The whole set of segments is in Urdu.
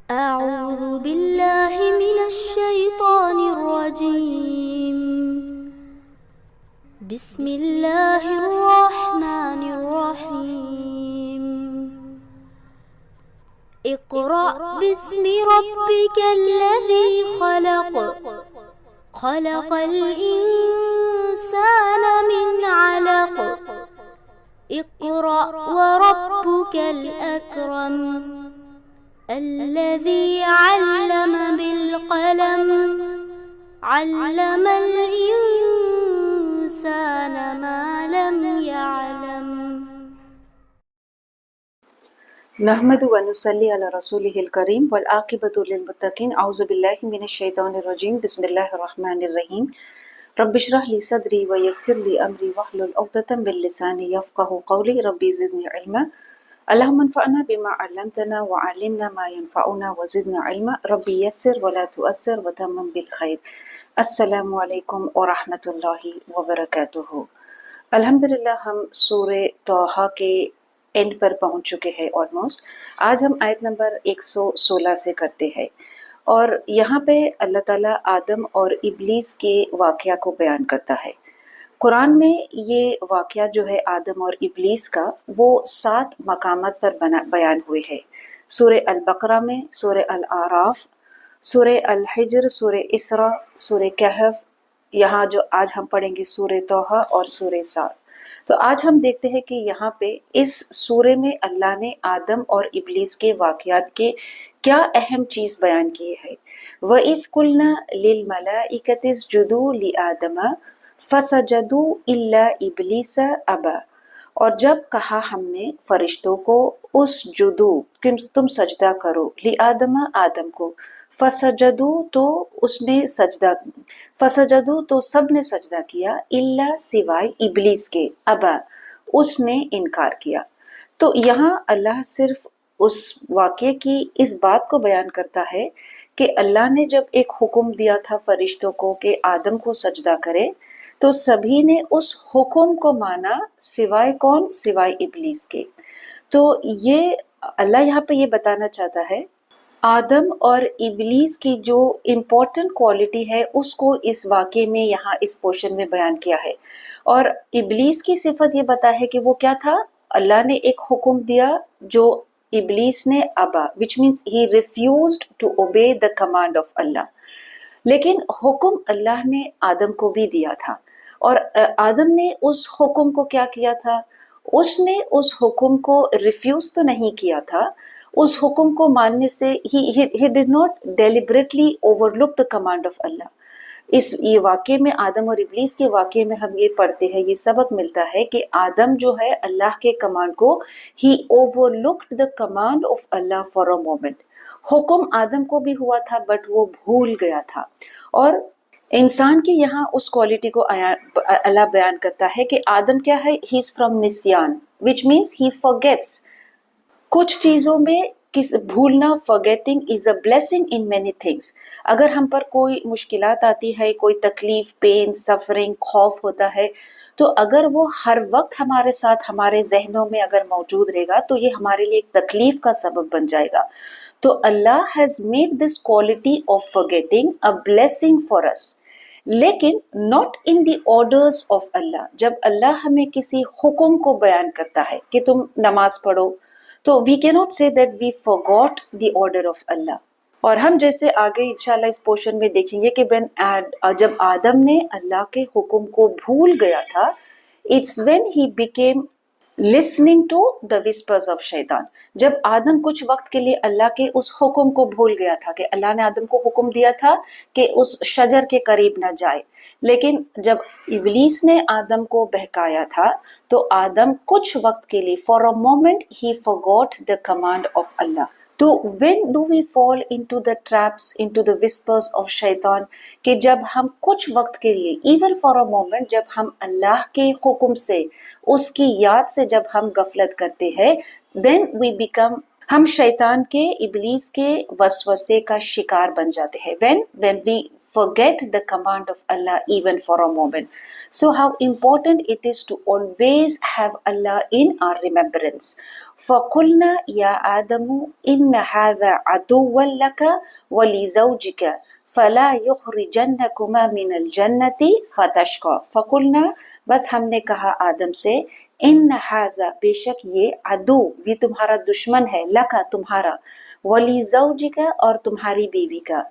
أعوذ بالله من الشيطان الرجيم. بسم الله الرحمن الرحيم. اقرأ باسم ربك الذي خلق. خلق الإنسان من علق. اقرأ وربك الأكرم. الذي علم بالقلم. علم الإنسان ما لم يعلم. نحمد ونصلي على رسوله الكريم والعاقبة للمتقين. اعوذ باللہ من الشیطان الرجیم. بسم اللہ الرحمن الرحیم. رب اشرح لي صدری ويسر لي امری واحلل عقدۃ من لسانی یفقهوا قولی. ربی زدنی علما. اللهم انفعنا بما علمتنا وعلمنا ما ينفعنا وزدنا علما. ربی یسر ولا تؤثر وتمم بالخیر. السلام علیکم ورحمۃ اللہ وبرکاتہ. الحمدللہ ہم سورہ طٰہٰ کے اینڈ پر پہنچ چکے ہیں آلموسٹ. آج ہم آیت نمبر 116 سے کرتے ہیں، اور یہاں پہ اللہ تعالیٰ آدم اور ابلیس کے واقعہ کو بیان کرتا ہے. قرآن میں یہ واقعہ جو ہے آدم اور ابلیس کا، وہ 7 مقامات پر بیان ہوئے ہیں. سورہ البقرہ میں، سورہ الاعراف، سورہ الحجر، سورہ اسراء، سورہ کہف، یہاں جو آج ہم پڑھیں گے سورہ طٰہٰ اور سورہ صاد. تو آج ہم دیکھتے ہیں کہ یہاں پہ اس سورے میں اللہ نے آدم اور ابلیس کے واقعات کے کیا اہم چیز بیان کی ہے. وَإِذْ قُلْنَا لِلْمَلَائِكَةِ اسْجُدُوا لِآدَمَ فَسَجَدُوا إِلَّا إِبْلِيسَ أَبَى. اور جب کہا ہم نے فرشتوں کو اسجدو، تم سجدہ کرو، لآدم آدم کو، فسجدو تو اس نے سجدہ، فسجدو تو سب نے سجدہ کیا، الا سوائے ابلیس کے، ابا اس نے انکار کیا. تو یہاں اللہ صرف اس واقعے کی اس بات کو بیان کرتا ہے کہ اللہ نے جب ایک حکم دیا تھا فرشتوں کو کہ آدم کو سجدہ کرے، تو سبھی نے اس حکم کو مانا سوائے کون؟ سوائے ابلیس کے. تو یہ اللہ یہاں پہ یہ بتانا چاہتا ہے آدم اور ابلیس کی جو امپورٹنٹ کوالٹی ہے اس کو اس واقعے میں یہاں اس پورشن میں بیان کیا ہے. اور ابلیس کی صفت یہ بتا ہے کہ وہ کیا تھا؟ اللہ نے ایک حکم دیا جو ابلیس نے ابا، which means he refused to obey the command of Allah. لیکن حکم اللہ نے آدم کو بھی دیا تھا، اور آدم نے اس حکم کو کیا کیا تھا؟ اس نے اس حکم کو ریفیوز تو نہیں کیا تھا، اس حکم کو ماننے سے he did not deliberately overlook the command of Allah. یہ واقعے میں آدم اور ابلیس کے واقعے میں ہم یہ پڑھتے ہیں، یہ سبق ملتا ہے کہ آدم جو ہے اللہ کے کمانڈ کو he overlooked the command of Allah for a moment. حکم آدم کو بھی ہوا تھا بٹ وہ بھول گیا تھا. اور انسان کی یہاں اس کوالٹی کو اللہ بیان کرتا ہے کہ آدم کیا ہے؟ ہی از فرام نسیان، which means he forgets. کچھ چیزوں میں بھولنا، forgetting is a blessing in many things. اگر ہم پر کوئی مشکلات آتی ہے، کوئی تکلیف، پین، سفرنگ، خوف ہوتا ہے، تو اگر وہ ہر وقت ہمارے ساتھ ہمارے ذہنوں میں اگر موجود رہے گا تو یہ ہمارے لیے ایک تکلیف کا سبب بن جائے گا. تو اللہ has made this quality of forgetting a blessing for us. لیکن not in the orders of Allah. جب اللہ ہمیں کسی حکم کو بیان کرتا ہے کہ تم نماز پڑھو، تو we cannot say that we forgot the order of Allah. اور ہم جیسے آگے انشاءاللہ اس پورشن میں دیکھیں گے کہ جب آدم نے اللہ کے حکم کو بھول گیا تھا، it's when he became listening to the whispers of شیطان. جب آدم کچھ وقت کے لیے اللہ کے اس حکم کو بھول گیا تھا کہ اللہ نے آدم کو حکم دیا تھا کہ اس شجر کے قریب نہ جائے، لیکن جب ابلیس نے آدم کو بہکایا تھا تو آدم کچھ وقت کے لیے for a moment he forgot the command of Allah. تو when do we fall into the traps, into the whispers of شیطان؟ کہ جب ہم کچھ وقت کے لیے even for a moment جب ہم اللہ کے حکم سے، اس کی یاد سے جب ہم غفلت کرتے ہیں، then we become، ہم شیطان کے، ابلیس کے وسوسے کا شکار بن جاتے ہیں. when we forget the command of Allah even for a moment. So how important it is to always have Allah in our remembrance. فقلنا یا آدم ان هذا عدو لك ولزوجك فلا یخرجنکما من الجنة فتشقى. فقلنا بس ہم نے کہا آدم سے، ان ھذا بے شک یہ عدو یہ تمہارا دشمن ہے، لکا تمہارا، ولی زوجک اور تمہاری بیوی کا،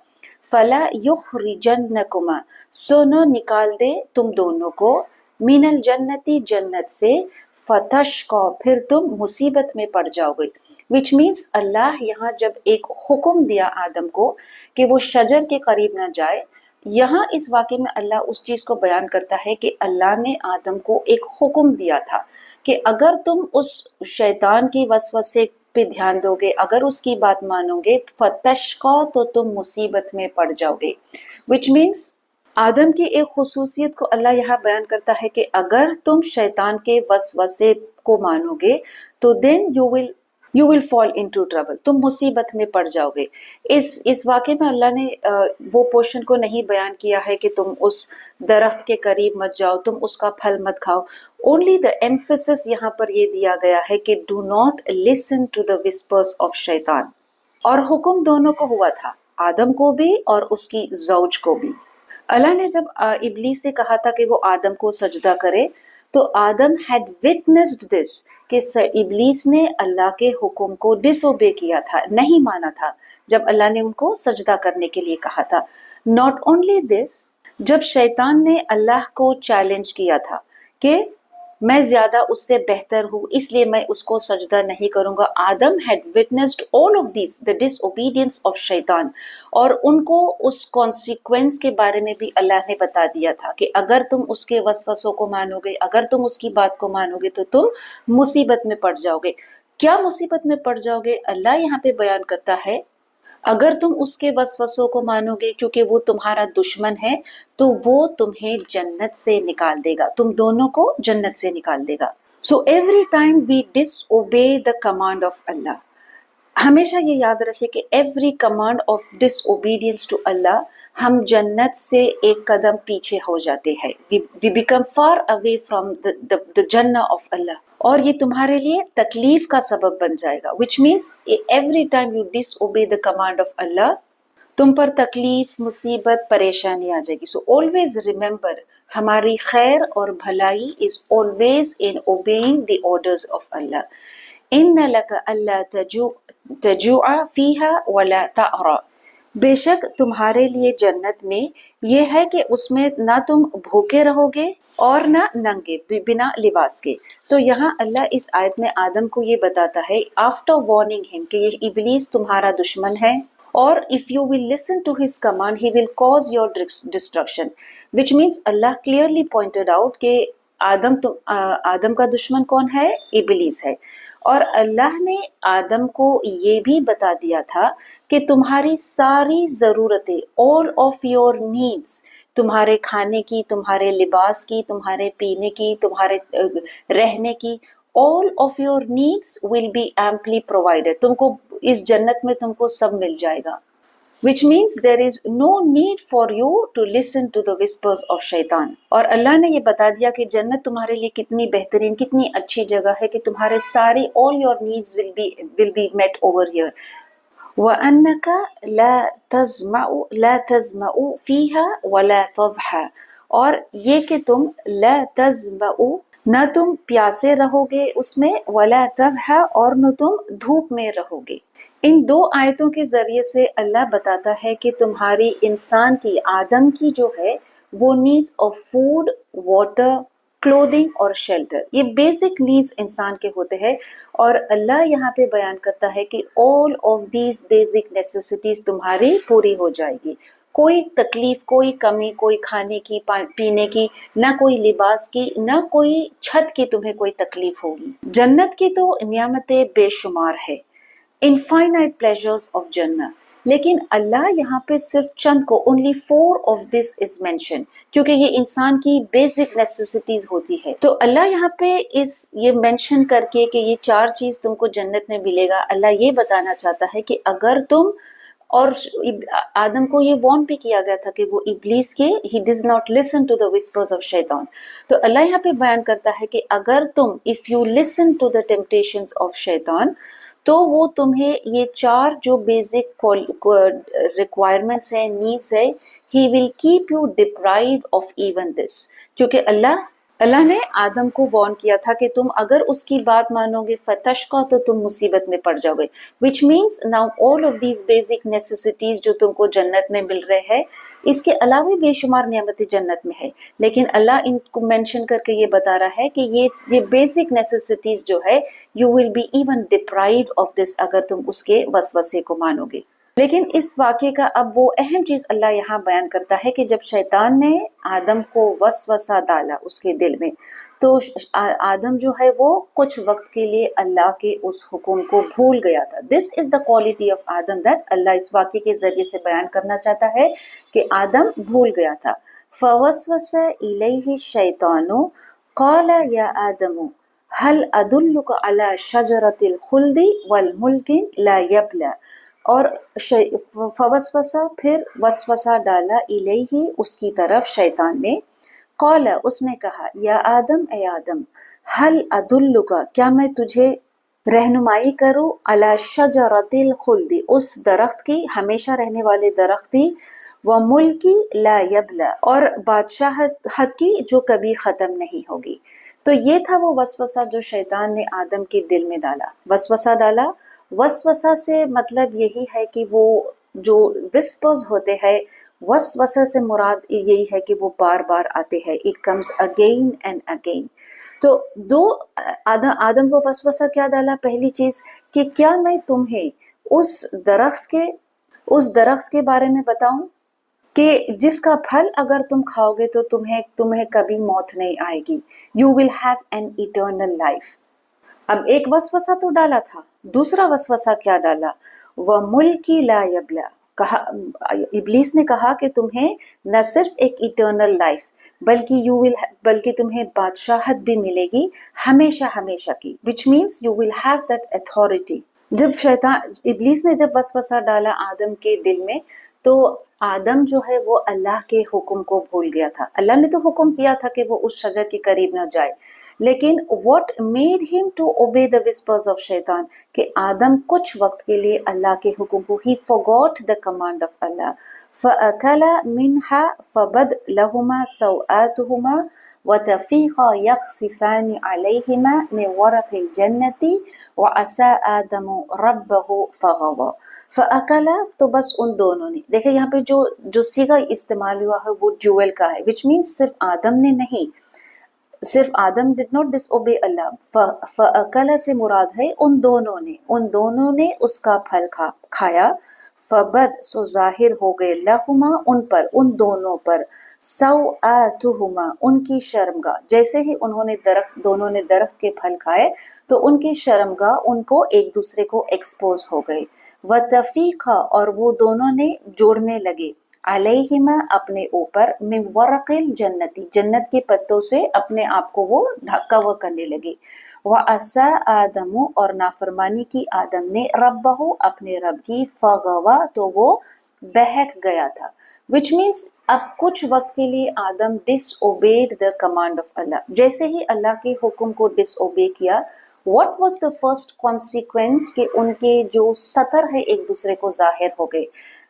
فلا یخرجنکما سو نہ نکال دے تم دونوں کو، من الجنتی جنت سے، فتشقى پھر تم مصیبت میں پڑ جاؤ گے. وچ مینس اللہ یہاں جب ایک حکم دیا آدم کو کہ وہ شجر کے قریب نہ جائے، یہاں اس واقعے میں اللہ اس چیز کو بیان کرتا ہے کہ اللہ نے آدم کو ایک حکم دیا تھا کہ اگر تم اس شیطان کی وسوسے پہ دھیان دو گے، اگر اس کی بات مانو گے، فتشقى تو تم مصیبت میں پڑ جاؤ گے. وچ مینس آدم کی ایک خصوصیت کو اللہ یہاں بیان کرتا ہے کہ اگر تم شیطان کے وسوسے کو مانو گے تو then you will fall into trouble, تم مصیبت میں پڑ جاؤ گے. اس واقعے میں اللہ نے وہ پورشن کو نہیں بیان کیا ہے کہ تم اس درخت کے قریب مت جاؤ، تم اس کا پھل مت کھاؤ. اونلی دا ایمفیسس یہاں پر یہ دیا گیا ہے کہ do not listen to the whispers of شیطان. اور حکم دونوں کو ہوا تھا، آدم کو بھی اور اس کی زوج کو بھی. اللہ نے جب ابلیس سے کہا تھا کہ وہ آدم کو سجدہ کرے تو آدم had witnessed this کہ ابلیس نے اللہ کے حکم کو ڈس اوبے کیا تھا، نہیں مانا تھا جب اللہ نے ان کو سجدہ کرنے کے لیے کہا تھا. not only this جب شیطان نے اللہ کو چیلنج کیا تھا کہ میں زیادہ اس سے بہتر ہوں اس لیے میں اس کو سجدہ نہیں کروں گا، آدم had witnessed all of these the disobedience of شیطان، اور ان کو اس کانسیکوینس کے بارے میں بھی اللہ نے بتا دیا تھا کہ اگر تم اس کے وسوسوں کو مانو گے، اگر تم اس کی بات کو مانو گے تو تم مصیبت میں پڑ جاؤ گے. کیا مصیبت میں پڑ جاؤ گے؟ اللہ یہاں پہ بیان کرتا ہے اگر تم اس کے وسوسوں کو مانو گے کیونکہ وہ تمہارا دشمن ہے تو وہ تمہیں جنت سے نکال دے گا، تم دونوں کو جنت سے نکال دے گا. So every time we disobey the command of Allah, ہمیشہ یہ یاد رکھیے کہ every command of disobedience to Allah ہم جنت سے ایک قدم پیچھے ہو جاتے ہیں. We become far away from the Jannah of اللہ، اور یہ تمہارے لیے تکلیف کا سبب بن جائے گا. Which means every time you disobey the command of Allah تم پر تکلیف، مصیبت، پریشانی آ جائے گی. سو آلویز ریممبر ہماری خیر اور بھلائی is always in obeying the orders of Allah. ان لک الا تجوع فیہا ولا تعری، بے شک تمہارے لیے جنت میں یہ ہے کہ اس میں نہ تم بھوکے رہو گے اور نہ ننگے بنا لباس کے. تو یہاں اللہ اس آیت میں آدم کو یہ بتاتا ہے آفٹر وارننگ ہم کہ یہ ابلیس تمہارا دشمن ہے اور if you will listen to his command he will cause your destruction, which means Allah clearly pointed out کہ آدم کا دشمن کون ہے؟ ابلیس ہے. اور اللہ نے آدم کو یہ بھی بتا دیا تھا کہ تمہاری ساری ضرورتیں all of your needs، تمہارے کھانے کی، تمہارے لباس کی، تمہارے پینے کی، تمہارے رہنے کی، all of your needs will be amply provided. تم کو اس جنت میں تم کو سب مل جائے گا. which means there is no need for you to listen to the whispers of شیطان. اور اللہ نے یہ بتا دیا کہ جنت تمہارے لیے کتنی بہترین، کتنی اچھی جگہ ہے کہ تمہارے سارے all your needs will be met over here. وَأَنَّكَ لَا تَزْمَعُ فِيهَا وَلَا تَضْحَى، اور یہ کہ تم لا تَزْمَعُ نہ تم پیاسے رہو گے اس میں، وَلَا تَضْحَى اور نہ تم دھوپ میں رہو گے. ان دو آیتوں کے ذریعے سے اللہ بتاتا ہے کہ تمہاری انسان کی، آدم کی جو ہے وہ needs of food, water, clothing اور شیلٹر، یہ بیسک نیڈز انسان کے ہوتے ہیں. اور اللہ یہاں پہ بیان کرتا ہے کہ all of these basic necessities تمہاری پوری ہو جائے گی. کوئی تکلیف، کوئی کمی، کوئی کھانے کی، پینے کی، نہ کوئی لباس کی، نہ کوئی چھت کی تمہیں کوئی تکلیف ہوگی. جنت کی تو نعمتیں بے شمار ہے، infinite pleasures of جنہ، لیکن اللہ یہاں پہ صرف چند کو only 4 of this is mentioned کیونکہ یہ انسان کی بیسک نیسیسٹیز ہوتی ہے. تو اللہ یہاں پہ یہ مینشن کر کے کہ یہ 4 چیز تم کو جنت میں ملے گا، اللہ یہ بتانا چاہتا ہے کہ اگر تم اور آدم کو یہ وارن بھی کیا گیا تھا کہ وہ ابلیس کے he does not listen to the whispers of شیطان. تو اللہ یہاں پہ بیان کرتا ہے کہ اگر تم if you listen to the temptations of شیطان تو وہ تمہیں یہ 4 جو بیسک ریکوائرمنٹس ہیں، نیڈس ہے، he will keep you deprived of even this. کیونکہ اللہ نے آدم کو وارن کیا تھا کہ تم اگر اس کی بات مانو گے فتشقا تو تم مصیبت میں پڑ جاؤ گے، which means now all of these basic necessities جو تم کو جنت میں مل رہے ہیں، اس کے علاوہ بے شمار نعمتیں جنت میں ہے، لیکن اللہ ان کو مینشن کر کے یہ بتا رہا ہے کہ یہ بیسک نیسیسٹیز جو ہے you will be even deprived of this اگر تم اس کے وسوسے کو مانو گے. لیکن اس واقعے کا اب وہ اہم چیز اللہ یہاں بیان کرتا ہے کہ جب شیطان نے آدم کو وسوسہ ڈالا اس کے دل میں، تو آدم جو ہے وہ کچھ وقت کے لیے اللہ کے اس حکم کو بھول گیا تھا. This is the quality of Adam that Allah اس واقعے کے ذریعے سے بیان کرنا چاہتا ہے کہ آدم بھول گیا تھا. فوسوس الیہ الشیطان قال یا آدم هل ادلک علی شجرۃ الخلد والملک لا یبلی، اور فوسوسہ پھر وسوسہ ڈالا الیہ اس کی طرف شیطان نے، قال اس نے کہا یا آدم اے آدم هل ادلک کیا میں تجھے رہنمائی کروں علی شجرۃ الخلد اس درخت کی، ہمیشہ رہنے والے درخت کی، وملک لا یبلی اور بادشاہت کی جو کبھی ختم نہیں ہوگی. تو یہ تھا وہ وسوسہ جو شیطان نے آدم کے دل میں ڈالا. وسوسہ سے مطلب یہی ہے کہ وہ جو وسپرز ہوتے ہیں، وسوسہ سے مراد یہی ہے کہ وہ بار بار آتے ہیں، it comes again and again. تو آدم کو وسوسہ کیا ڈالا؟ پہلی چیز کہ کیا میں تمہیں اس درخت کے بارے میں بتاؤں کہ جس کا پھل اگر تم کھاؤ گے تو تمہیں کبھی موت نہیں آئے گی، you will have an eternal life. اب ایک وسوسہ تو ڈالا تھا، دوسرا وسوسہ کیا ڈالا؟ وَمُلْكِ لَا يَبْلَى، کہا ابلیس نے کہا کہ تمہیں نہ صرف ایک ایٹرنل لائف بلکہ تمہیں بادشاہت بھی ملے گی ہمیشہ ہمیشہ کی، which means you will have that authority. جب ابلیس نے جب وسوسہ ڈالا آدم کے دل میں تو آدم جو ہے وہ اللہ کے حکم کو بھول گیا تھا. اللہ نے تو حکم کیا تھا کہ وہ اس شجر کے قریب نہ جائے، لیکن what made him to obey the whispers of شیطان کہ آدم کچھ وقت کے لیے اللہ کے حکم کو he forgot the command of Allah. فَأَكَلَ مِنْهَا فَبَدْ لَهُمَا سَوْآتُهُمَا وَتَفِيقَا يَخْصِفَانِ عَلَيْهِمَا مِنْ وَرَقِ الْجَنَّةِ وَعَصَىٰ آدَمُ رَبَّهُ فَغَوَىٰ. فَأَكَلَ تو بس ان دونوں نے، دیکھیں یہاں پہ جو صیغہ استعمال ہوا ہے وہ ڈیوئل کا ہے، which means صرف آدم نے نہیں، صرف آدم did not disobey اللہ. فَأَكَلَ سے مراد ہے ان دونوں نے اس کا پھل کھایا. فبد سو ظاہر ہو گئے لہما ان دونوں پر سوآتہما ان کی شرمگاہ. جیسے ہی دونوں نے درخت کے پھل کھائے تو ان کی شرمگاہ ان کو ایک دوسرے کو ایکسپوز ہو گئے. وتفیقا اور وہ دونوں نے جوڑنے لگے علیہما اپنے اوپر من ورق الجنتی جنت کے پتوں سے اپنے آپ کو وہ کور کرنے لگے. وعصا آدم اور نافرمانی کی آدم نے ربہ اپنے رب کی فغوا تو وہ بہک گیا تھا. which means اب کچھ وقت کے لیے آدم ڈس اوبیڈ دا کمانڈ آف اللہ. جیسے ہی اللہ کے حکم کو ڈس اوبے کیا، what was the first consequence کہ ان کے جو سطر ہے ایک دوسرے کو ظاہر ہو گئے،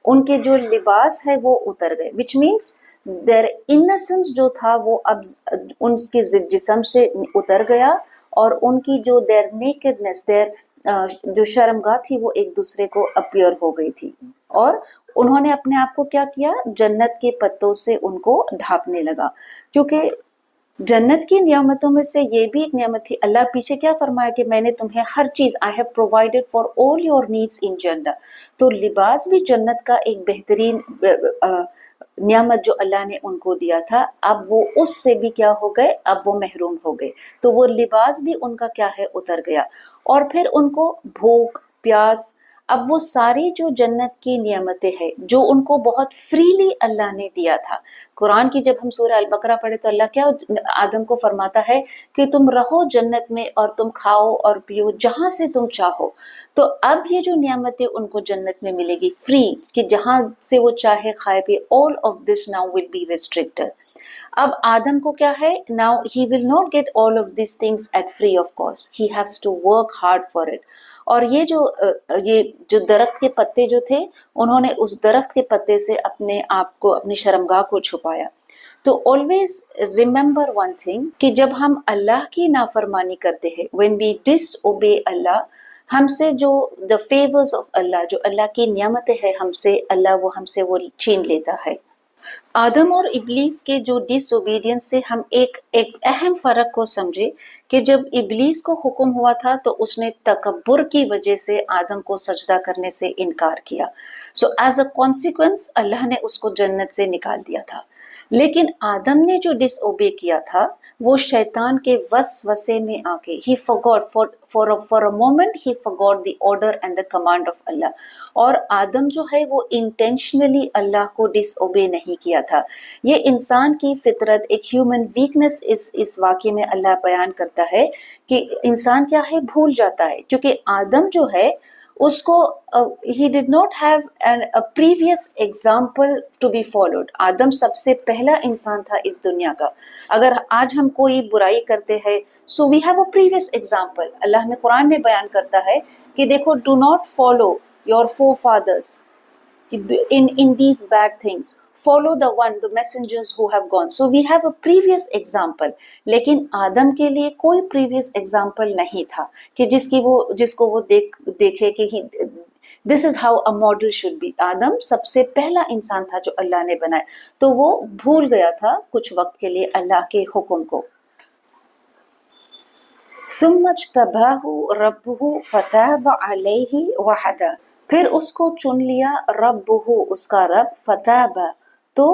ان کے جو لباس ہے وہ اتر گئے. which means their innocence جو تھا وہ اب ان کے جسم سے اتر گیا، اور ان کی جو their nakedness جو شرمگاہ تھی وہ ایک دوسرے کو اپیئر ہو گئی تھی، اور انہوں نے اپنے آپ کو کیا کیا؟ جنت کے پتوں سے ان کو ڈھانپنے لگا. کیونکہ جنت کی نعمتوں میں سے یہ بھی ایک نعمت تھی. اللہ پیچھے کیا فرمایا کہ میں نے تمہیں ہر چیز I have provided for all your needs in Jannah. تو لباس بھی جنت کا ایک بہترین نعمت جو اللہ نے ان کو دیا تھا، اب وہ اس سے بھی کیا ہو گئے؟ اب وہ محروم ہو گئے. تو وہ لباس بھی ان کا کیا ہے؟ اتر گیا. اور پھر ان کو بھوک پیاس اب وہ ساری جو جنت کی نعمتیں ہیں جو ان کو بہت فریلی اللہ نے دیا تھا. قرآن کی جب ہم سورہ البقرہ پڑھے تو اللہ کیا آدم کو فرماتا ہے کہ تم رہو جنت میں اور تم کھاؤ اور پیو جہاں سے تم چاہو. تو اب یہ جو نعمتیں ان کو جنت میں ملے گی فری کہ جہاں سے وہ چاہے کھائے پیے, all of this now will be restricted. اب آدم کو کیا ہے, now he will not get all of these things at free of cost, he has to work hard for it. اور یہ جو درخت کے پتے جو تھے انہوں نے اس درخت کے پتے سے اپنے آپ کو, اپنی شرمگاہ کو چھپایا. تو always remember one thing کہ جب ہم اللہ کی نافرمانی کرتے ہیں, when we disobey اللہ, ہم سے جو the favors of اللہ, جو اللہ کی نعمتیں ہیں ہم سے, اللہ وہ ہم سے وہ چھین لیتا ہے. آدم اور ابلیس کے جو ڈس اوبیڈینس سے ہم ایک اہم فرق کو سمجھے کہ جب ابلیس کو حکم ہوا تھا تو اس نے تکبر کی وجہ سے آدم کو سجدہ کرنے سے انکار کیا. سو ایز اے کانسیکوینس اللہ نے اس کو جنت سے نکال دیا تھا. لیکن آدم نے جو ڈس اوبے کیا تھا وہ شیطان کے وسوسے میں آ کے he forgot for a moment he forgot the order and the command of Allah. اور آدم جو ہے وہ انٹینشنلی اللہ کو ڈس اوبے نہیں کیا تھا. یہ انسان کی فطرت, ایک ہیومن ویکنس اس واقعے میں اللہ بیان کرتا ہے کہ انسان کیا ہے, بھول جاتا ہے. کیونکہ آدم جو ہے اس کو he did not have a previous example to be followed. آدم سب سے پہلا انسان تھا اس دنیا کا. اگر آج ہم کوئی برائی کرتے ہیں so we have a previous example. اللہ ہمیں قرآن میں بیان کرتا ہے کہ دیکھو do not follow your forefathers in these bad things. Follow the messengers who have gone. So we have a previous example. لیکن آدم کے لیے کوئی previous example نہیں تھا کہ جس کو وہ دیکھے کہ this is how a model should be. آدم سب سے پہلا انسان تھا جو اللہ نے بنایا, تو وہ بھول گیا تھا کچھ وقت کے لیے اللہ کے حکم کو. ثم اجتباہ ربہ فتاب علیہ وہدی, پھر اس کو چن لیا ربہ, اس کا رب, فتاب تو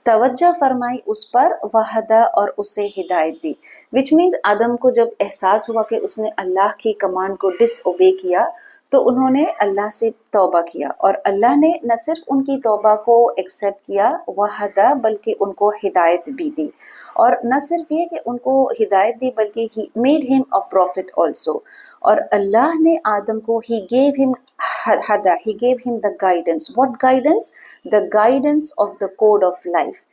توجہ فرمائی اس پر, وہدا اور اسے ہدایت دی. وچ مینز آدم کو جب احساس ہوا کہ اس نے اللہ کی کمانڈ کو ڈس اوبے کیا تو انہوں نے اللہ سے توبہ کیا, اور اللہ نے نہ صرف ان کی توبہ کو ایکسیپٹ کیا, وہدا بلکہ ان کو ہدایت بھی دی. اور نہ صرف یہ کہ ان کو ہدایت دی بلکہ ہی میڈ ہم اے پروفٹ آلسو. اور اللہ نے آدم کو he gave him the guidance. What guidance? The guidance of the code of life,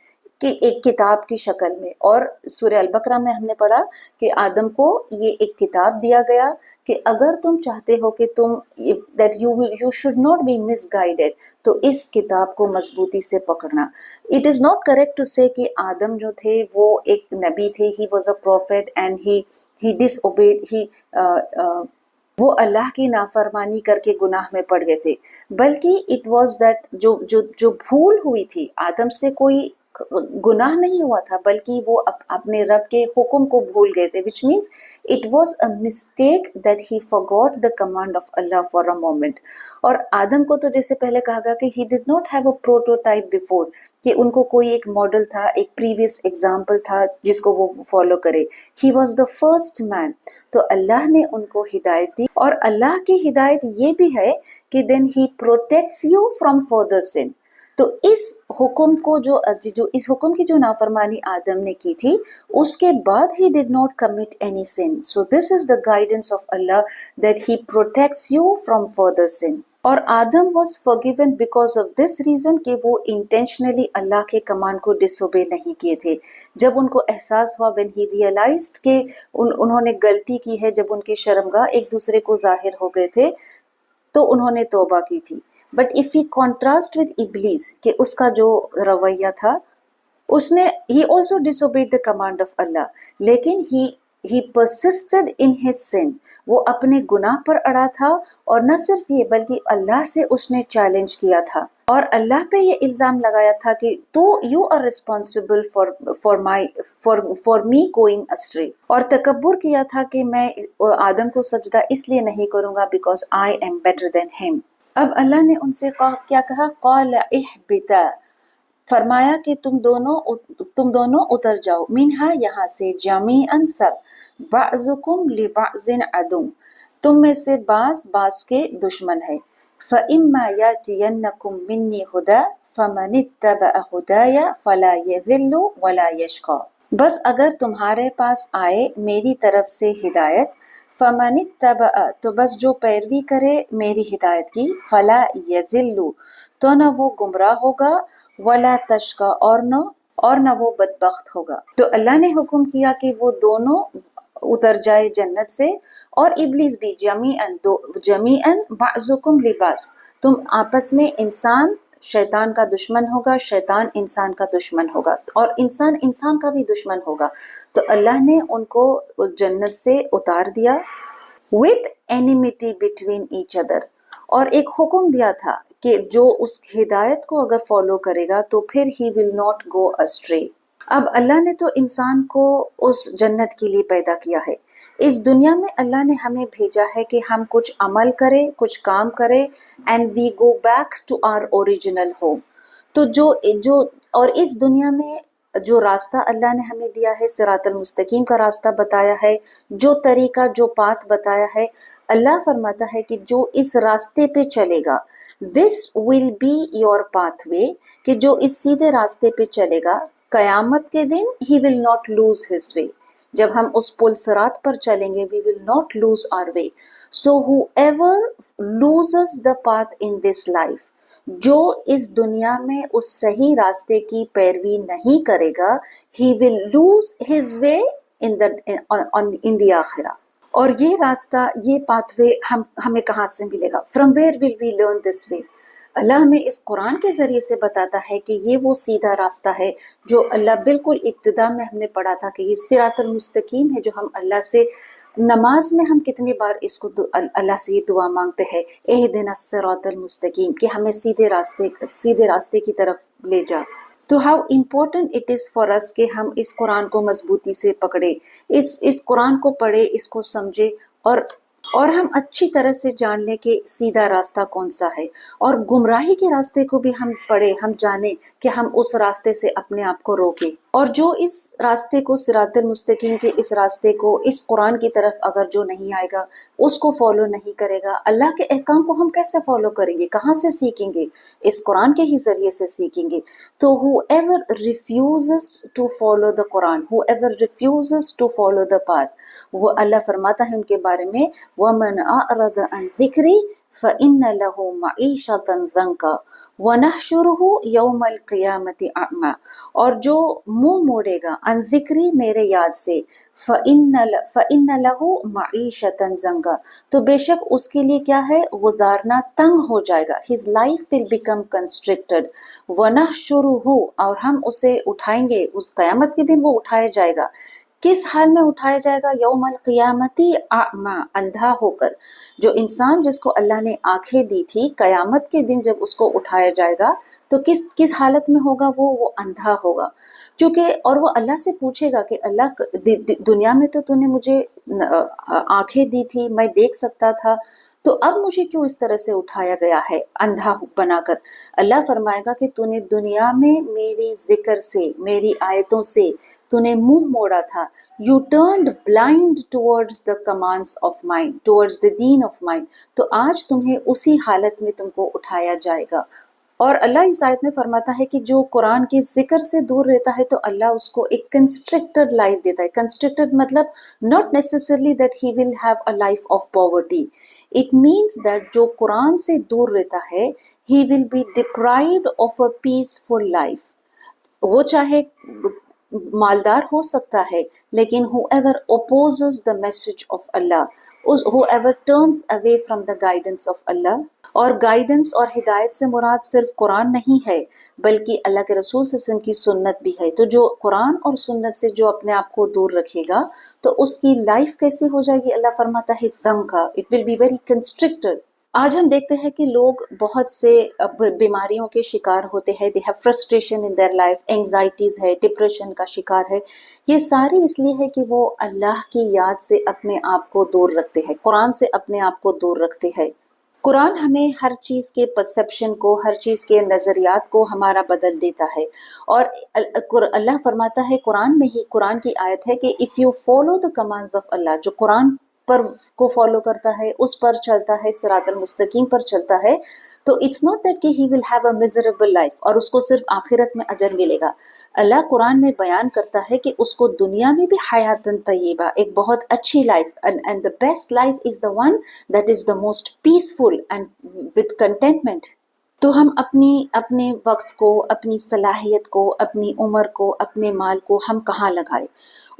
کہ ایک کتاب کی شکل میں. اور سورہ البقرہ میں ہم نے پڑھا کہ آدم کو یہ ایک کتاب دیا گیا کہ اگر تم چاہتے ہو کہ تم that you should not be misguided, تو اس کتاب کو مضبوطی سے پکڑنا. It is not correct to say کہ آدم جو تھے وہ ایک نبی تھے, he was a prophet and he disobeyed, وہ اللہ کی نافرمانی کر کے گناہ میں پڑ گئے تھے, بلکہ اٹ واز دیٹ جو بھول ہوئی تھی, آدم سے کوئی گناہ نہیں ہوا تھا بلکہ وہ اپنے رب کے حکم کو بھول گئے تھے. which means it was a mistake that he forgot the command of Allah for a moment. اور آدم کو تو جیسے پہلے کہا گیا کہ he did not have a prototype before, کہ ان کو کوئی ایک ماڈل تھا, ایک پریویس ایگزامپل تھا جس کو وہ فالو کرے. he was the first man. تو اللہ نے ان کو ہدایت دی, اور اللہ کی ہدایت یہ بھی ہے کہ then he protects you from further sin. تو اس حکم کو جو اس حکم کی جو نافرمانی آدم نے کی تھی اس کے بعد he did not commit any sin. So this is the guidance of Allah that he protects you from further sin. اور آدم was forgiven because of this reason کہ وہ intentionally اللہ کے کمانڈ کو ڈس اوبے نہیں کیے تھے. جب ان کو احساس ہوا when he realized کہ انہوں نے غلطی کی ہے, جب ان کی شرمگاہ ایک دوسرے کو ظاہر ہو گئے تھے تو انہوں نے توبہ کی تھی. But if you contrast with ابلیس کہ اس کا جو رویہ تھا, اس نے he also disobeyed the command of Allah, لیکن he persisted in his sin. وہ اپنے گناہ پر اڑا تھا, اور نہ صرف یہ بلکہ اللہ سے اس نے چیلنج کیا تھا اور اللہ پہ یہ الزام لگایا تھا کہ تو you are responsible for me going astray. اور تکبر کیا تھا کہ میں آدم کو سجدہ اس لیے نہیں کروں گا because I am better than him. اب اللہ نے ان سے کیا کہا, قال اہبطا, فرمایا کہ تم دونوں اتر جاؤ, منہا یہاں سے, جمیعاً سب, بعضکم لبعض عدو, تم میں سے بعض کے دشمن ہے. فَإِمَّا يَأْتِيَنَّكُم مِّنِّي هُدًى فَمَنِ اتَّبَعَ هُدَايَ فَلَا يَضِلُّ وَلَا يَشْقَىٰ۔ بس اگر تمہارے پاس آئے میری طرف سے ہدایت، فَمَنِ اتَّبَعَ تو بس جو پیروی کرے میری ہدایت کی، فَلَا يَضِلُّ تو نہ وہ گمراہ ہوگا، وَلَا تَشْقَىٰ اور نہ وہ بدبخت ہوگا۔ تو اللہ نے حکم کیا کہ وہ دونوں اتر جائے جنت سے، اور ابلیس بھی، جمیعاً بعضکم لباس، تم آپس میں، انسان شیطان کا دشمن ہوگا، شیطان انسان کا دشمن ہوگا، اور انسان انسان کا بھی دشمن ہوگا۔ تو اللہ نے ان کو اس جنت سے اتار دیا with enmity between each other، اور ایک حکم دیا تھا کہ جو اس ہدایت کو اگر فالو کرے گا تو پھر he will not go astray۔ اب اللہ نے تو انسان کو اس جنت کے لیے پیدا کیا ہے، اس دنیا میں اللہ نے ہمیں بھیجا ہے کہ ہم کچھ عمل کریں، کچھ کام کریں، and we go back to our original home۔ تو جو اور اس دنیا میں جو راستہ اللہ نے ہمیں دیا ہے، صراط المستقیم کا راستہ بتایا ہے، جو طریقہ، جو پاتھ بتایا ہے، اللہ فرماتا ہے کہ جو اس راستے پہ چلے گا، this will be your pathway، کہ جو اس سیدھے راستے پہ چلے گا قیامت کے دن he will not lose his way۔ جب ہم اس پل صراط پر چلیں گے we will not lose our way۔ so whoever loses the path in this life، جو اس دنیا میں اس صحیح راستے کی پیروی نہیں کرے گا he will lose his way in the آخرہ۔ اور یہ راستہ، یہ پاتھ وے ہمیں کہاں سے ملے گا؟ from where will we learn this way؟ اللہ ہمیں اس قرآن کے ذریعے سے بتاتا ہے کہ یہ وہ سیدھا راستہ ہے جو اللہ بالکل ابتدا میں ہم نے پڑھا تھا کہ یہ صراط المستقیم ہے، جو ہم اللہ سے نماز میں ہم کتنی بار اس کو اللہ سے یہ دعا مانگتے ہیں، اہدنا الصراط المستقیم، کہ ہمیں سیدھے راستے کی طرف لے جا۔ تو how important it is for us کہ ہم اس قرآن کو مضبوطی سے پکڑے، اس قرآن کو پڑھے، اس کو سمجھے، اور ہم اچھی طرح سے جان لیں کہ سیدھا راستہ کون سا ہے، اور گمراہی کے راستے کو بھی ہم پڑھیں، ہم جانیں کہ ہم اس راستے سے اپنے آپ کو روکیں۔ اور جو اس راستے کو، صراط المستقیم کے اس راستے کو، اس قرآن کی طرف اگر جو نہیں آئے گا، اس کو فالو نہیں کرے گا، اللہ کے احکام کو ہم کیسے فالو کریں گے؟ کہاں سے سیکھیں گے؟ اس قرآن کے ہی ذریعے سے سیکھیں گے۔ تو whoever refuses to follow the Quran، whoever refuses to follow the path، وہ اللہ فرماتا ہے ان کے بارے میں وَمَنْ أَعْرَضَ عَنْ ذِكْرِي فَإِنَّ لَهُ مَعِيشَةً ضَنْكًا وَنَحْشُرُهُ يَوْمَ الْقِيَامَةِ أَعْمَى، اور جو منہ موڑے گا عن ذکری، میرے یاد سے، فَإِنَّ لَهُ مَعِيشَةً ضَنْكًا تو بے شک اس کے لیے کیا ہے؟ گزارنا تنگ ہو جائے گا، his life will become constricted۔ وَنَحْشُرُهُ اور ہم اسے اٹھائیں گے، اس قیامت کے دن وہ اٹھایا جائے گا۔ کس حال میں اٹھایا جائے گا؟ یوم القیامتی اعمی، اندھا ہو کر۔ جو انسان جس کو اللہ نے آنکھیں دی تھی، قیامت کے دن جب اس کو اٹھایا جائے گا تو کس حالت میں ہوگا؟ وہ اندھا ہوگا، کیونکہ اور وہ اللہ سے پوچھے گا کہ اللہ دنیا میں تو نے مجھے آنکھیں دی تھی، میں دیکھ سکتا تھا، تو اب مجھے کیوں اس طرح سے اٹھایا گیا ہے اندھا بنا کر؟ اللہ فرمائے گا کہ تو نے دنیا میں میری ذکر سے، میری آیتوں سے تو نے منہ موڑا تھا، you turned blind towards the commands of mine, towards the deen of mine، تو آج تمہیں اسی حالت میں تم کو اٹھایا جائے گا۔ اور اللہ اس آیت میں فرماتا ہے کہ جو قرآن کے ذکر سے دور رہتا ہے تو اللہ اس کو ایک کنسٹرکٹڈ لائف دیتا ہے۔ کنسٹرکٹڈ مطلب not necessarily that he will have a life of poverty، it means that جو قرآن سے دور رہتا ہے he will be deprived of a peaceful life۔ وہ چاہے مالدار ہو سکتا ہے، لیکن whoever opposes the message of Allah، whoever turns away from the guidance of Allah، اور گائیڈنس اور ہدایت سے مراد صرف قرآن نہیں ہے بلکہ اللہ کے رسول صلی اللہ علیہ وسلم کی سنت بھی ہے۔ تو جو قرآن اور سنت سے جو اپنے آپ کو دور رکھے گا تو اس کی لائف کیسی ہو جائے گی؟ اللہ فرماتا ہے ضنکا، it will be very constricted۔ آج ہم دیکھتے ہیں کہ لوگ بہت سے بیماریوں کے شکار ہوتے ہیں، they have frustration in their life، anxieties ہے، ڈپریشن کا شکار ہے۔ یہ ساری اس لیے ہے کہ وہ اللہ کی یاد سے اپنے آپ کو دور رکھتے ہیں، قرآن سے اپنے آپ کو دور رکھتے ہیں۔ قرآن ہمیں ہر چیز کے پرسیپشن کو، ہر چیز کے نظریات کو ہمارا بدل دیتا ہے، اور اللہ فرماتا ہے قرآن میں ہی، قرآن کی آیت ہے کہ if you follow the commands of Allah، جو قرآن پر کو فالو کرتا ہے، اس پر چلتا ہے، صراط المستقیم پر چلتا ہے، تو اٹس ناٹ دیٹ کہ he will have a miserable life اور اس کو صرف آخرت میں اجر ملے گا۔ اللہ قرآن میں بیان کرتا ہے کہ اس کو دنیا میں بھی حیات طیبہ، ایک بہت اچھی life, and the best life is the one that is the most peaceful and with contentment۔ تو ہم اپنے وقت کو، اپنی صلاحیت کو، اپنی عمر کو، اپنے مال کو ہم کہاں لگائیں؟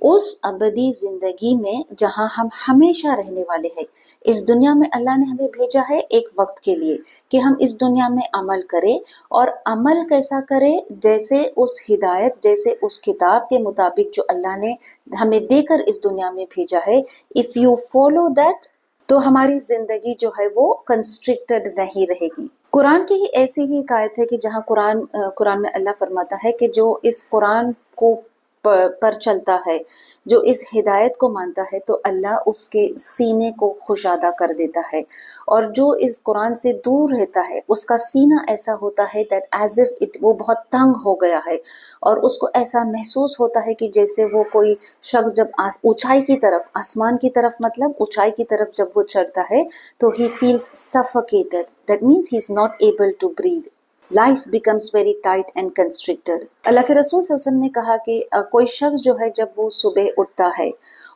اس ابدی زندگی میں جہاں ہم ہمیشہ رہنے والے ہیں۔ اس دنیا میں اللہ نے ہمیں بھیجا ہے ایک وقت کے لیے کہ ہم اس دنیا میں عمل کریں، اور عمل کیسا کریں؟ جیسے اس ہدایت، جیسے اس کتاب کے مطابق جو اللہ نے ہمیں دے کر اس دنیا میں بھیجا ہے۔ اف یو فالو دیٹ، تو ہماری زندگی جو ہے وہ کنسٹرکٹڈ نہیں رہے گی۔ قرآن کی ہی ایسی ہی ایک آیت ہے کہ جہاں قرآن میں اللہ فرماتا ہے کہ جو اس قرآن کو پر چلتا ہے، جو اس ہدایت کو مانتا ہے، تو اللہ اس کے سینے کو خوشادہ کر دیتا ہے، اور جو اس قرآن سے دور رہتا ہے اس کا سینہ ایسا ہوتا ہے that as if وہ بہت تنگ ہو گیا ہے، اور اس کو ایسا محسوس ہوتا ہے کہ جیسے وہ کوئی شخص جب اونچائی کی طرف، آسمان کی طرف مطلب اونچائی کی طرف جب وہ چڑھتا ہے تو he feels suffocated, that means he is not able to breathe. Life becomes very tight and constricted. اللہ کے رسول صلی اللہ علیہ وسلم نے کہا کہ کوئی شخص جو ہے جب وہ صبح اٹھتا ہے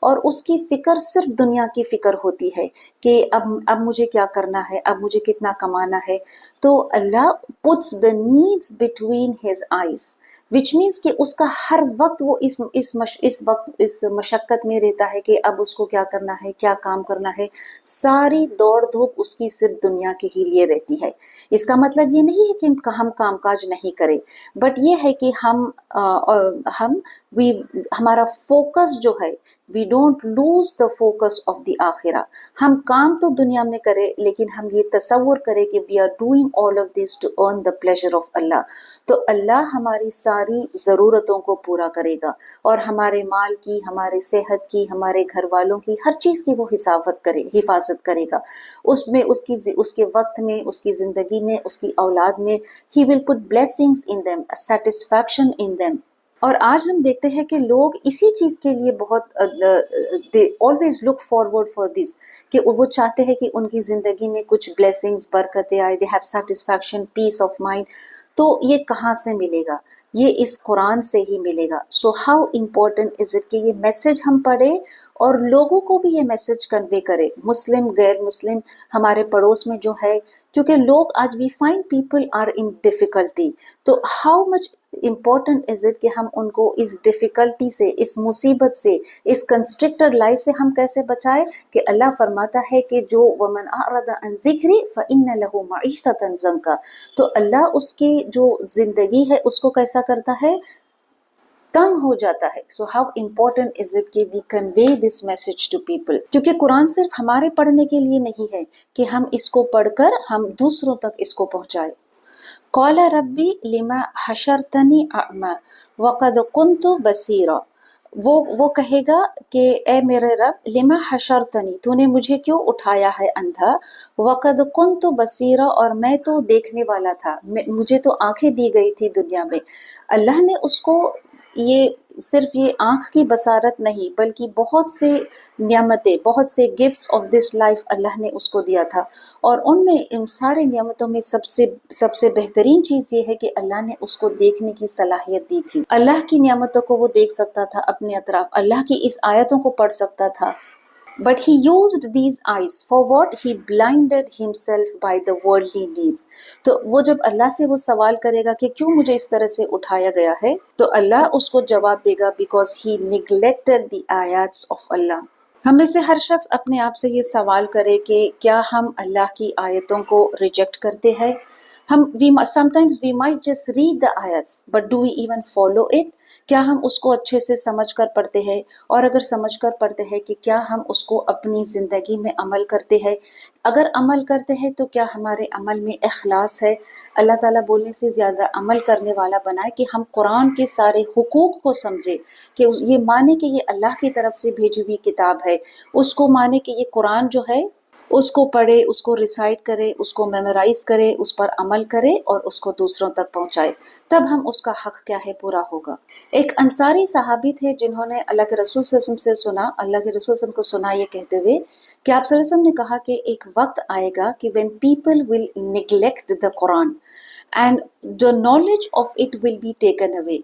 اور اس کی فکر صرف دنیا کی فکر ہوتی ہے کہ اب مجھے کیا کرنا ہے، اب مجھے کتنا کمانا ہے، تو اللہ puts the needs between his eyes, which means کہ اس کا ہر وقت وہ اس مشقت میں رہتا ہے کہ اب اس کو کیا کرنا ہے، کیا کام کرنا ہے، ساری دوڑ دھوپ اس کی صرف دنیا کے ہی لیے رہتی ہے۔ اس کا مطلب یہ نہیں ہے کہ ہم کام کاج نہیں کریں، بٹ یہ ہے کہ ہمارا فوکس جو ہے، we don't lose the focus of the آخرہ۔ ہم کام تو دنیا میں کریں، لیکن ہم یہ تصور کریں کہ we are doing all of this to earn the pleasure of Allah, تو اللہ ہماری ساری ضرورتوں کو پورا کرے گا، اور ہمارے مال کی، ہمارے صحت کی، ہمارے گھر والوں کی، ہر چیز کی وہ حفاظت کرے گا۔ اس میں اس کے وقت میں، اس کی زندگی میں، اس کی اولاد میں he will put blessings in them, a satisfaction in them۔ اور آج ہم دیکھتے ہیں کہ لوگ اسی چیز کے لیے بہت they always look forward for this، کہ وہ چاہتے ہیں کہ ان کی زندگی میں کچھ blessings، برکتیں آئے، they have satisfaction، peace of mind۔ تو یہ کہاں سے ملے گا؟ یہ اس قرآن سے ہی ملے گا۔ So how important is it کہ یہ میسج ہم پڑھیں اور لوگوں کو بھی یہ میسج کنوے کرے، مسلم غیر مسلم، ہمارے پڑوس میں جو ہے، کیونکہ لوگ آج we find people are in difficulty, تو how much important is it کہ ہم ان کو اس ڈیفیکلٹی سے، اس مصیبت سے، اس کنسٹرکٹڈ لائف سے ہم کیسے بچائے؟ کہ اللہ فرماتا ہے کہ جو ومن اعرض عن ذکری فإن له معیشۃ ضنکا، تو اللہ اس کی جو زندگی ہے اس کو کیسا کرتا ہے؟ تنگ ہو جاتا ہے۔ سو ہاؤ امپورٹنٹ از اٹ کہ وی کنوے دس میسج ٹو پیپل، کیونکہ قرآن صرف ہمارے پڑھنے کے لیے نہیں ہے کہ ہم اس کو پڑھ کر ہم دوسروں تک اس کو پہنچائے۔ قال ربی لما حشرتنی اعمی وقد کنت بصیرا، وہ کہے گا کہ اے میرے رب، لما حشرتنی، تو نے مجھے کیوں اٹھایا ہے اندھا، وقد کنت بصیرا، اور میں تو دیکھنے والا تھا، مجھے تو آنکھیں دی گئی تھی دنیا میں۔ اللہ نے اس کو یہ صرف یہ آنکھ کی بصارت نہیں بلکہ بہت سے نعمتیں، بہت سے گفٹس آف دس لائف اللہ نے اس کو دیا تھا، اور ان میں ان سارے نعمتوں میں سب سے بہترین چیز یہ ہے کہ اللہ نے اس کو دیکھنے کی صلاحیت دی تھی۔ اللہ کی نعمتوں کو وہ دیکھ سکتا تھا اپنے اطراف، اللہ کی اس آیتوں کو پڑھ سکتا تھا، but he used these eyes for what? He blinded himself by the worldly needs۔ تو وہ جب اللہ سے وہ سوال کرے گا کہ کیوں مجھے اس طرح سے اٹھایا گیا ہے، تو اللہ اس کو جواب دے گا because he neglected the ayats of Allah۔ ہم میں سے ہر شخص اپنے آپ سے یہ سوال کرے کہ کیا ہم اللہ کی آیتوں کو ریجیکٹ کرتے ہیں؟ sometimes we might just read the ayats, but do we even follow it؟ کیا ہم اس کو اچھے سے سمجھ کر پڑھتے ہیں؟ اور اگر سمجھ کر پڑھتے ہیں کہ کیا ہم اس کو اپنی زندگی میں عمل کرتے ہیں؟ اگر عمل کرتے ہیں تو کیا ہمارے عمل میں اخلاص ہے؟ اللہ تعالیٰ بولنے سے زیادہ عمل کرنے والا بنائے کہ ہم قرآن کے سارے حقوق کو سمجھے، کہ یہ مانے کہ یہ اللہ کی طرف سے بھیجی ہوئی کتاب ہے، اس کو مانے کہ یہ قرآن جو ہے اس کو پڑھے، اس کو ریسائٹ کرے، اس کو میمورائز کرے، اس پر عمل کرے اور اس کو دوسروں تک پہنچائے، تب ہم اس کا حق کیا ہے پورا ہوگا۔ ایک انصاری صحابی تھے جنہوں نے اللہ کے رسول صلی اللہ علیہ وسلم سے سنا، اللہ کے رسول صلی اللہ علیہ وسلم کو سنا یہ کہتے ہوئے کہ آپ صلی اللہ علیہ وسلم نے کہا کہ ایک وقت آئے گا کہ when people will neglect the Quran and the knowledge of it will be taken away۔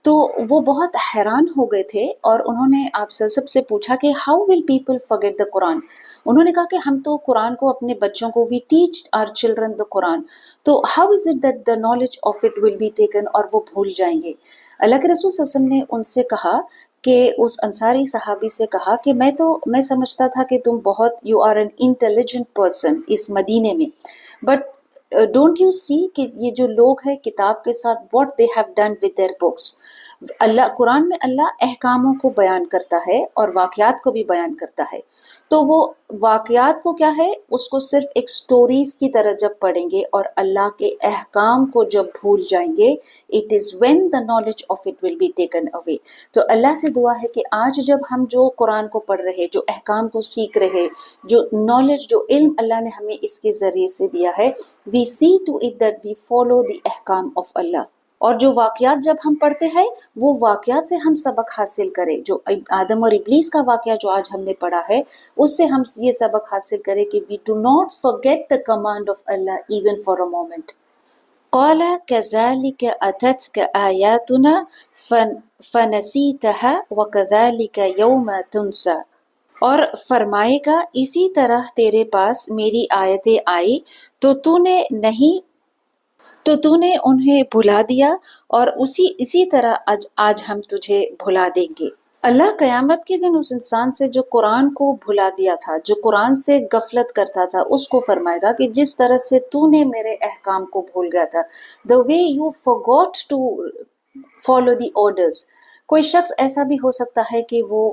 تو وہ بہت حیران ہو گئے تھے اور انہوں نے آپ سب سے پوچھا کہ how will people forget the قرآن۔ انہوں نے کہا کہ ہم تو قرآن کو اپنے بچوں کو we teach our children the قرآن، تو how is it that the knowledge of it will be taken، اور وہ بھول جائیں گے۔ اللہ کے رسول صلی اللہ علیہ وسلم نے ان سے کہا کہ اس انصاری صحابی سے کہا کہ میں سمجھتا تھا کہ تم بہت you are an intelligent person اس مدینے میں، بٹ ڈونٹ یو سی کہ یہ جو لوگ ہیں کتاب کے ساتھ what they have done with their books۔ اللہ قرآن میں اللہ احکاموں کو بیان کرتا ہے اور واقعات کو بھی بیان کرتا ہے، تو وہ واقعات کو کیا ہے اس کو صرف ایک سٹوریز کی طرح جب پڑھیں گے اور اللہ کے احکام کو جب بھول جائیں گے it is when the knowledge of it will be taken away۔ تو اللہ سے دعا ہے کہ آج جب ہم جو قرآن کو پڑھ رہے، جو احکام کو سیکھ رہے، جو نالج، جو علم اللہ نے ہمیں اس کے ذریعے سے دیا ہے، we see to it that we follow the احکام of اللہ۔ اور جو واقعات جب ہم پڑھتے ہیں وہ واقعات سے ہم سبق حاصل کریں، جو آدم اور ابلیس کا واقعہ جو آج ہم نے پڑھا ہے اس سے ہم یہ سبق حاصل کریں کہ we do not forget the command of Allah even for a moment۔ قال كذلك أتتك آياتنا فنسيتها وكذلك يوم تنسى، اور فرمائے گا اسی طرح تیرے پاس میری آیتیں آئی تو تو نے انہیں بھلا دیا اور اسی طرح آج ہم تجھے بھلا دیں گے۔ اللہ قیامت کے دن اس انسان سے جو قرآن کو بھلا دیا تھا، جو قرآن سے غفلت کرتا تھا، اس کو فرمائے گا کہ جس طرح سے تو نے میرے احکام کو بھول گیا تھا، the way you forgot to follow the orders۔ کوئی شخص ایسا بھی ہو سکتا ہے کہ وہ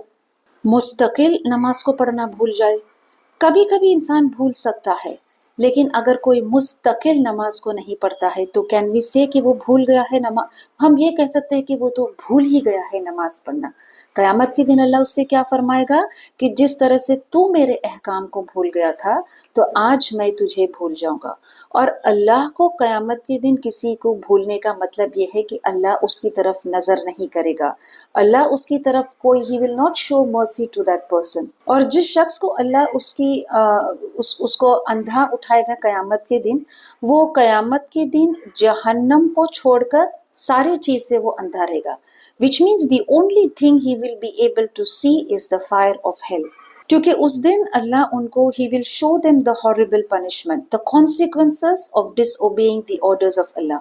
مستقل نماز کو پڑھنا بھول جائے، کبھی کبھی انسان بھول سکتا ہے، لیکن اگر کوئی مستقل نماز کو نہیں پڑھتا ہے تو کین وی سے کہ وہ بھول گیا ہے نماز؟ ہم یہ کہہ سکتے ہیں کہ وہ تو بھول ہی گیا ہے نماز پڑھنا۔ قیامت کے دن اللہ اس سے کیا فرمائے گا کہ جس طرح سے تو میرے احکام کو بھول گیا تھا تو آج میں تجھے بھول جاؤں گا۔ اور اللہ کو قیامت کے دن کسی کو بھولنے کا مطلب یہ ہے کہ اللہ اس کی طرف نظر نہیں کرے گا، اللہ اس کی طرف کوئی ہی ول ناٹ شو مرسی ٹو دیٹ پرسن۔ اور جس شخص کو اللہ اس کو اندھا اٹھائے گا قیامت کے دن، وہ قیامت کے دن جہنم کو چھوڑ کر سارے چیز سے وہ اندھا رہے گا، which means the only thing he will be able to see is the fire of hell۔ کیونکہ اس دن اللہ ان کو he will show them the horrible punishment، the consequences of disobeying the orders of Allah۔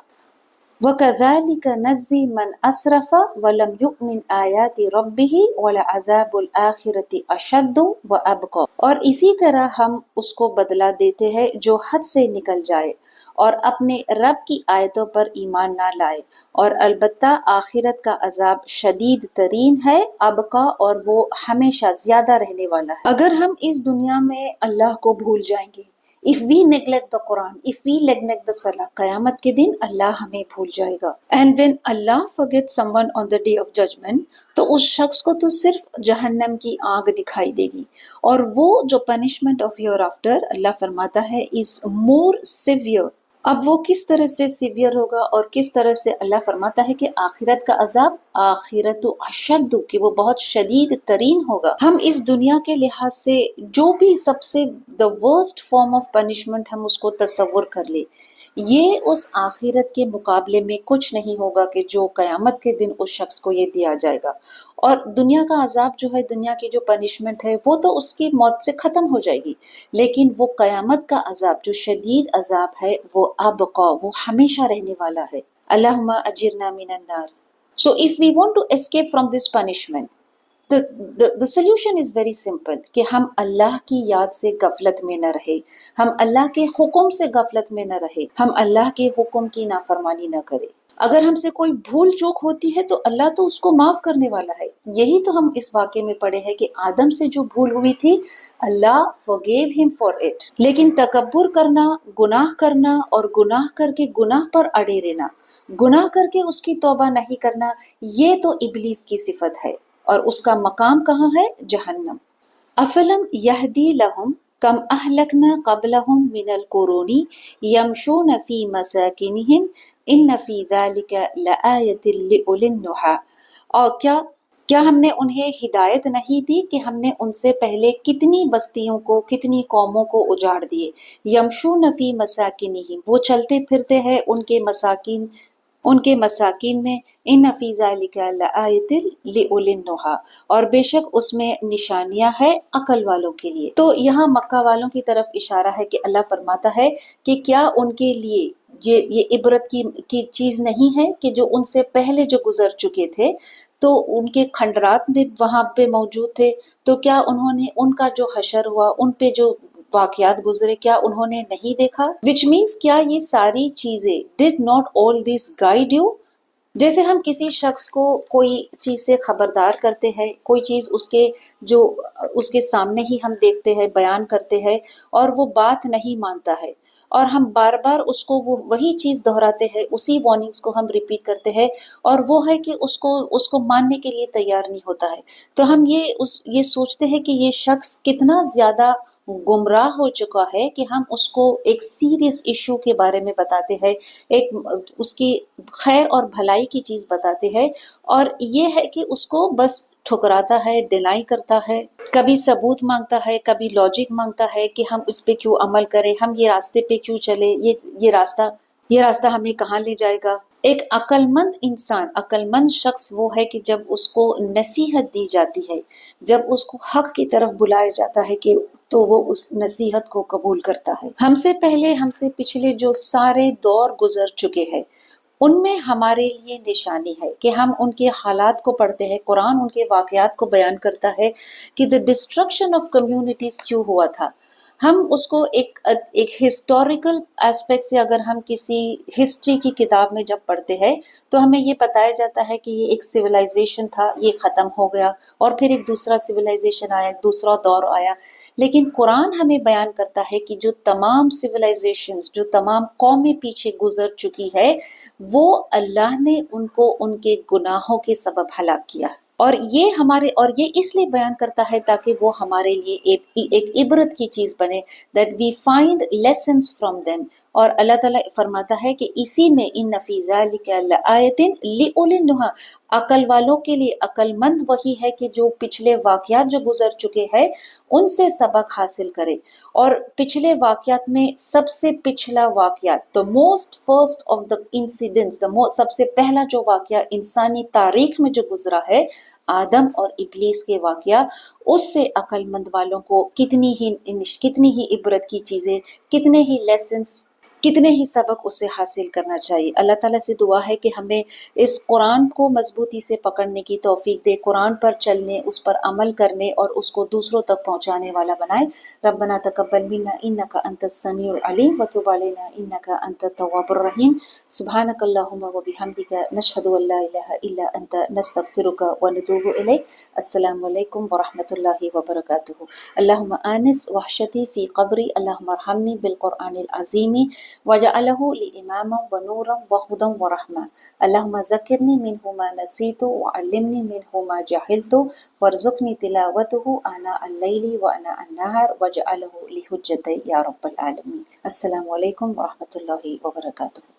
وَكَذَلِكَ نَجْزِي مَنْ أَسْرَفَ وَلَمْ يُؤْمِنْ آيَاتِ رَبِّهِ وَلَعَذَابُ الْآخِرَةِ أَشَدُّ وَأَبْقَى، اور اسی طرح ہم اس کو بدلہ دیتے ہیں جو حد سے نکل جائے اور اپنے رب کی آیتوں پر ایمان نہ لائے، اور البتہ آخرت کا عذاب شدید ترین ہے، ابقا، اور وہ ہمیشہ زیادہ رہنے والا ہے۔ اگر ہم اس دنیا میں اللہ کو بھول جائیں گے، if we neglect the Quran, if we neglect the Salah، قیامت کے دن اللہ ہمیں بھول جائے گا۔ and when Allah forgets someone on the day of judgment، تو اس شخص کو تو صرف جہنم کی آگ دکھائی دے گی، اور وہ جو punishment of hereafter اللہ فرماتا ہے is more severe۔ اب وہ کس طرح سے سیویئر ہوگا اور کس طرح سے اللہ فرماتا ہے کہ آخرت کا عذاب آخرت اشد، کہ وہ بہت شدید ترین ہوگا۔ ہم اس دنیا کے لحاظ سے جو بھی سب سے the worst form of punishment ہم اس کو تصور کر لیں، یہ اس آخرت کے مقابلے میں کچھ نہیں ہوگا کہ جو قیامت کے دن اس شخص کو یہ دیا جائے گا۔ اور دنیا کا عذاب جو ہے، دنیا کی جو پنشمنٹ ہے، وہ تو اس کی موت سے ختم ہو جائے گی، لیکن وہ قیامت کا عذاب جو شدید عذاب ہے وہ ابقا، وہ ہمیشہ رہنے والا ہے۔ اللہم اجرنا من النار۔ So if we want to escape from this punishment، the solution is very simple، کہ ہم اللہ کی یاد سے غفلت میں نہ رہے، ہم اللہ کے حکم سے غفلت میں نہ رہے، ہم اللہ کے حکم کی نافرمانی نہ کرے۔ اگر ہم سے کوئی بھول چوک ہوتی ہے تو اللہ تو اس کو معاف کرنے والا ہے۔ یہی تو ہم اس واقعے میں پڑھے ہیں کہ آدم سے جو بھول ہوئی تھی، اللہ forgave him for it۔ لیکن تکبر کرنا اور گناہ کر کے گناہ پر اڑے رہنا، گناہ کر کے اس کی توبہ نہیں کرنا، یہ تو ابلیس کی صفت ہے، اور اس کا مقام کہاں ہے؟ جہنم۔ افلم یہدی لہم کم اہلکنا قبلہم من القرون یمشون فی مساکنہم ان فی ذلک لآیۃ لأولی النہی۔ اور کیا ہم نے انہیں ہدایت نہیں دی کہ ہم نے ان سے پہلے کتنی بستیوں کو، کتنی قوموں کو اجاڑ دیے۔ یمشون فی مساکنہم، وہ چلتے پھرتے ہیں ان کے مساکین میں، ان فی ذلک لآیۃ لأولی النہی، اور بے شک اس میں نشانیاں ہے عقل والوں کے لیے۔ تو یہاں مکہ والوں کی طرف اشارہ ہے کہ اللہ فرماتا ہے کہ کیا ان کے لیے یہ عبرت کی چیز نہیں ہے کہ جو ان سے پہلے جو گزر چکے تھے تو ان کے کھنڈرات بھی وہاں پہ موجود تھے، تو کیا انہوں نے ان کا جو حشر ہوا، ان پہ جو واقعات گزرے، کیا انہوں نے نہیں دیکھا؟ وچ مینس کیا یہ ساری چیزیں did not all these guide you? جیسے ہم کسی شخص کو کوئی چیز سے خبردار کرتے ہیں، کوئی چیز اس کے سامنے ہی ہم دیکھتے ہیں، بیان کرتے ہیں، اور وہ بات نہیں مانتا ہے، اور ہم بار بار اس کو وہی چیز دہراتے ہیں، اسی وارننگز کو ہم ریپیٹ کرتے ہیں، اور وہ ہے کہ اس کو ماننے کے لیے تیار نہیں ہوتا ہے، تو ہم یہ سوچتے ہیں کہ یہ شخص کتنا زیادہ گمراہ ہو چکا ہے کہ ہم اس کو ایک سیریس ایشو کے بارے میں بتاتے ہیں، ایک اس کی خیر اور بھلائی کی چیز بتاتے ہیں، اور یہ ہے کہ اس کو بس ٹھکراتا ہے، ڈینائی کرتا ہے، کبھی ثبوت مانگتا ہے، کبھی لاجک مانگتا ہے کہ ہم اس پہ کیوں عمل کریں، ہم یہ راستے پہ کیوں چلے، یہ راستہ ہمیں کہاں لے جائے گا۔ ایک عقل مند انسان، عقل مند شخص وہ ہے کہ جب اس کو نصیحت دی جاتی ہے، جب اس کو حق کی طرف بلایا جاتا ہے کہ تو وہ اس نصیحت کو قبول کرتا ہے۔ ہم سے پہلے، ہم سے پچھلے جو سارے دور گزر چکے ہیں، ان میں ہمارے لیے نشانی ہے کہ ہم ان کے حالات کو پڑھتے ہیں۔ قرآن ان کے واقعات کو بیان کرتا ہے کہ the destruction of communities کیوں ہوا تھا۔ ہم اس کو ایک ہسٹوریکل ایسپیکٹ سے، اگر ہم کسی ہسٹری کی کتاب میں جب پڑھتے ہیں تو ہمیں یہ بتایا جاتا ہے کہ یہ ایک سویلائزیشن تھا، یہ ختم ہو گیا، اور پھر ایک دوسرا سویلائزیشن آیا، ایک دوسرا دور آیا۔ لیکن قرآن ہمیں بیان کرتا ہے کہ جو تمام سویلائزیشنز، جو تمام قومیں پیچھے گزر چکی ہے، وہ اللہ نے ان کو ان کے گناہوں کے سبب ہلاک کیا، اور یہ اس لیے بیان کرتا ہے تاکہ وہ ہمارے لیے ایک عبرت کی چیز بنے، that we find lessons from them۔ اور اللہ تعالیٰ فرماتا ہے کہ اسی میں ان فی ذلک لآیۃ لأولی النہی، عقل والوں کے لیے، عقل مند وہی ہے کہ جو پچھلے واقعات جو گزر چکے ہیں ان سے سبق حاصل کرے۔ اور پچھلے واقعات میں سب سے پچھلا واقعات، the most first of the incidents، سب سے پہلا جو واقعہ انسانی تاریخ میں جو گزرا ہے، آدم اور ابلیس کے واقعہ، اس سے عقل مند والوں کو کتنی ہی عبرت کی چیزیں، کتنے ہی لیسنس، کتنے ہی سبق اس سے حاصل کرنا چاہیے۔ اللہ تعالیٰ سے دعا ہے کہ ہمیں اس قرآن کو مضبوطی سے پکڑنے کی توفیق دے، قرآن پر چلنے، اس پر عمل کرنے، اور اس کو دوسروں تک پہنچانے والا بنائے۔ ربنا تقبل منا انک انت السمیع العلیم وتب علینا انک انت التواب الرحیم۔ سبحانک اللہم وبحمدک، نشہد ان لا الہ الا انت، نستغفرک ونتوب الیک۔ السلام علیکم ورحمۃ اللہ وبرکاتہ۔ اللہم آنس وحشتی فی قبری، اللہم ارحمنی بالقرآن العظیم وجعلہ لی اماما ونورا وہدی ورحمہ۔ اللہم ذکرنی منہ ما نسیت وعلمنی منہ ما جہلت وارزقنی تلاوتہ آناء اللیل وآناء النہار واجعلہ لی حجۃ یا رب العالمین۔ السلام علیکم ورحمۃ اللہ وبرکاتہ۔